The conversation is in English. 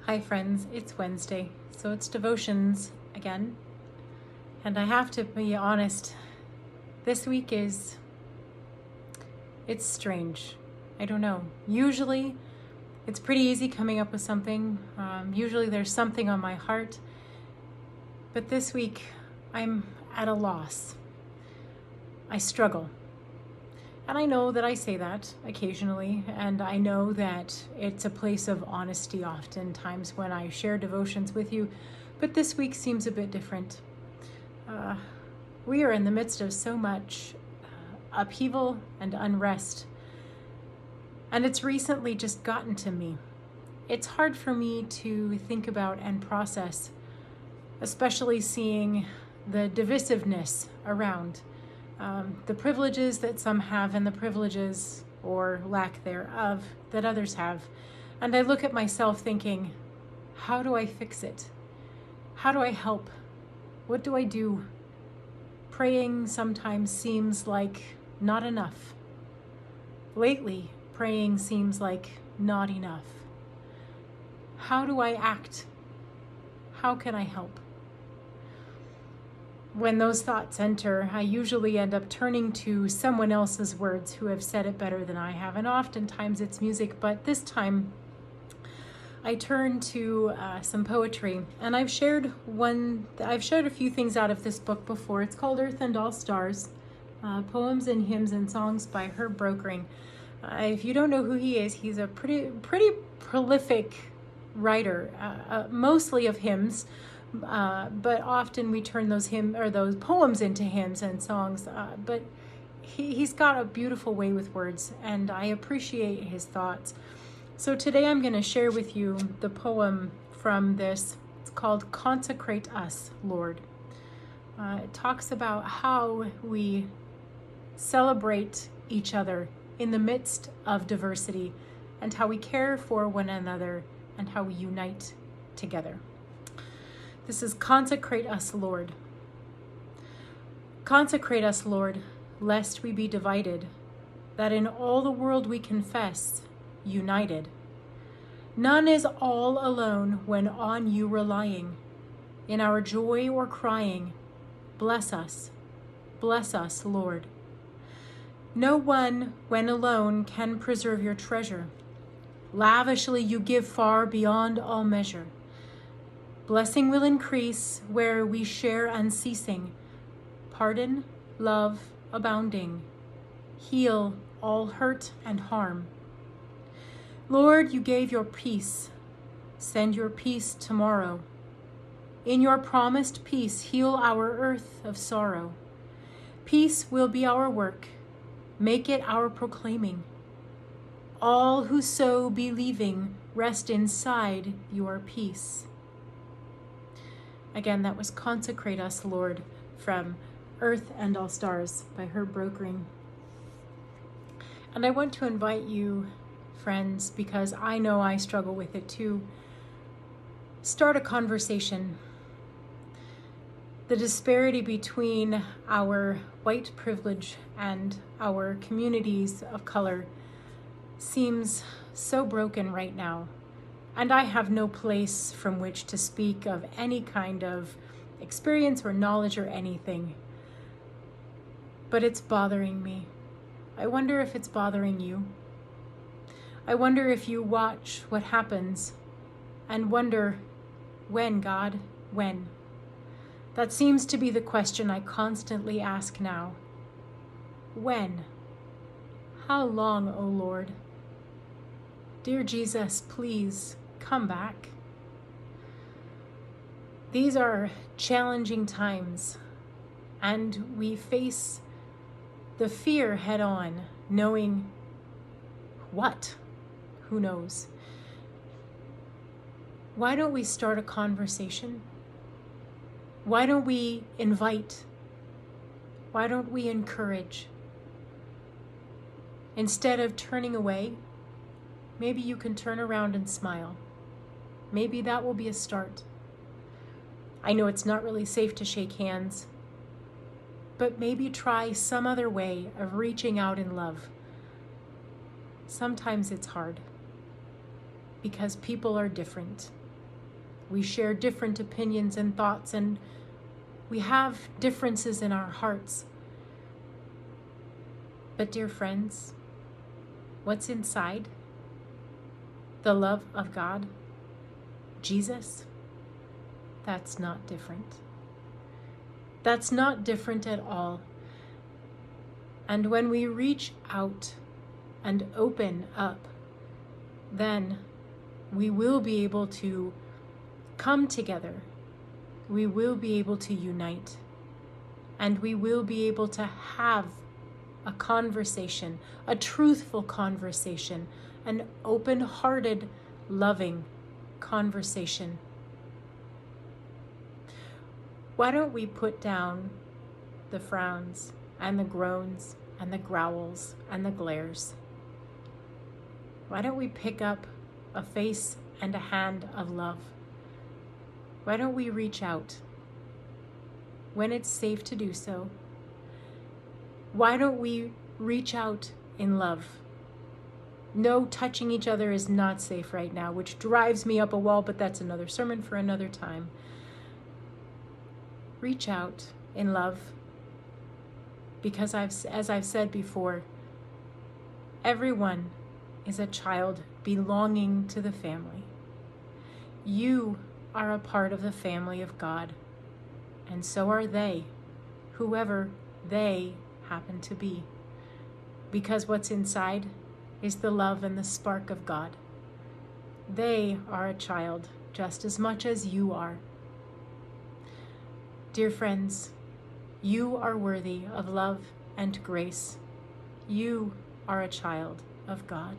Hi friends, it's Wednesday, so it's devotions again. And I have to be honest, this week it's strange. I don't know. Usually it's pretty easy coming up with something. Usually there's something on my heart. But this week I'm at a loss. I struggle. And I know that I say that occasionally, and I know that it's a place of honesty oftentimes when I share devotions with you, but this week seems a bit different. We are in the midst of so much upheaval and unrest, and it's recently just gotten to me. It's hard for me to think about and process, especially seeing the divisiveness around. The privileges that some have and the privileges or lack thereof that others have. And I look at myself thinking, how do I fix it? How do I help? What do I do? Praying sometimes seems like not enough. Lately, praying seems like not enough. How do I act? How can I help? When those thoughts enter, I usually end up turning to someone else's words who have said it better than I have, and oftentimes it's music, but this time I turn to some poetry, and I've shared a few things out of this book before. It's called Earth and All Stars, Poems and Hymns and Songs by Herbert. If you don't know who he is, he's a pretty prolific writer, mostly of hymns. But often we turn those poems into hymns and songs. But he's got a beautiful way with words, and I appreciate his thoughts. So today I'm going to share with you the poem from this. It's called Consecrate Us, Lord. It talks about how we celebrate each other in the midst of diversity, and how we care for one another, and how we unite together. This is Consecrate Us, Lord. Consecrate us, Lord, lest we be divided, that in all the world we confess, united. None is all alone when on you relying. In our joy or crying, bless us, Lord. No one, when alone, can preserve your treasure. Lavishly you give far beyond all measure. Blessing will increase where we share unceasing. Pardon, love abounding. Heal all hurt and harm. Lord, you gave your peace. Send your peace tomorrow. In your promised peace, heal our earth of sorrow. Peace will be our work. Make it our proclaiming. All who so believing rest inside your peace. Again, that was Consecrate Us, Lord, from Earth and All Stars by Herbert. And I want to invite you, friends, because I know I struggle with it too, start a conversation. The disparity between our white privilege and our communities of color seems so broken right now. And I have no place from which to speak of any kind of experience or knowledge or anything. But it's bothering me. I wonder if it's bothering you. I wonder if you watch what happens and wonder, when, God, when? That seems to be the question I constantly ask now. When? How long, O Lord? Dear Jesus, please come back. These are challenging times, and we face the fear head on, knowing what? Who knows? Why don't we start a conversation? Why don't we invite? Why don't we encourage? Instead of turning away, maybe you can turn around and smile. Maybe that will be a start. I know it's not really safe to shake hands, but maybe try some other way of reaching out in love. Sometimes it's hard because people are different. We share different opinions and thoughts, and we have differences in our hearts. But dear friends, what's inside? The love of God, Jesus, that's not different. That's not different at all. And when we reach out and open up, then we will be able to come together. We will be able to unite. And we will be able to have a conversation, a truthful conversation, an open-hearted, loving conversation. Why don't we put down the frowns and the groans and the growls and the glares? Why don't we pick up a face and a hand of love? Why don't we reach out when it's safe to do so? Why don't we reach out in love? No, touching each other is not safe right now, which drives me up a wall, but that's another sermon for another time. Reach out in love, because as I've said before, everyone is a child belonging to the family. You are a part of the family of God, and so are they, whoever they happen to be, because what's inside is the love and the spark of God. They are a child just as much as you are. Dear friends, you are worthy of love and grace. You are a child of God.